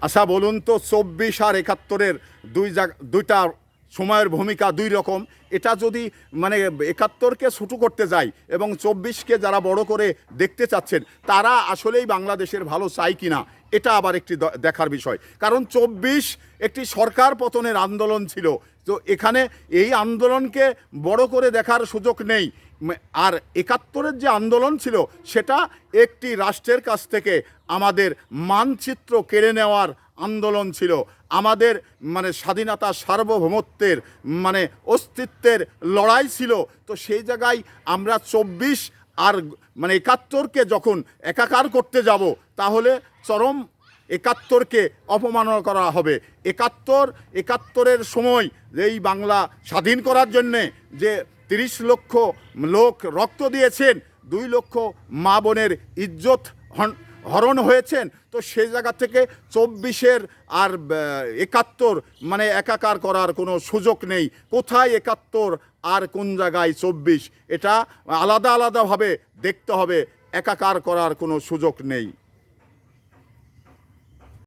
আচ্ছা বলুন তো, 24 আর 71-এর দুইটা সময়ের ভূমিকা দুই রকম। এটা যদি মানে 71-কে ছোটো করতে যায় এবং 24-কে যারা বড় করে দেখতে চাচ্ছেন তারা আসলেই বাংলাদেশের ভালো চায় কিনা, এটা আবার একটি দেখার বিষয়। কারণ 24 একটি সরকার পতনের আন্দোলন ছিল, তো এখানে এই আন্দোলনকে বড় করে দেখার সুযোগ নেই। আর 71-এর যে আন্দোলন ছিল সেটা একটি রাষ্ট্রের কাছ থেকে আমাদের মানচিত্র কেড়ে নেওয়ার আন্দোলন ছিল, আমাদের মানে স্বাধীনতা সার্বভৌমত্বের মানে অস্তিত্বের লড়াই ছিল। তো সেই জায়গায় আমরা 24 আর মানে 71-কে যখন একাকার করতে যাব তাহলে চরম 71-কে অপমাননা করা হবে। 71-এর সময় এই বাংলা স্বাধীন করার জন্যে যে 30 লক্ষ লোক রক্ত দিয়েছেন, 2 লক্ষ মা বোনের ইজ্জত হরণ হয়েছেন, তো সেই জায়গা থেকে 24-এর আর 71 মানে একাকার করার কোনো সুযোগ নেই। কোথায় 71 আর কোন জায়গায় 24, এটা আলাদা আলাদাভাবে দেখতে হবে, একাকার করার কোনো সুযোগ নেই।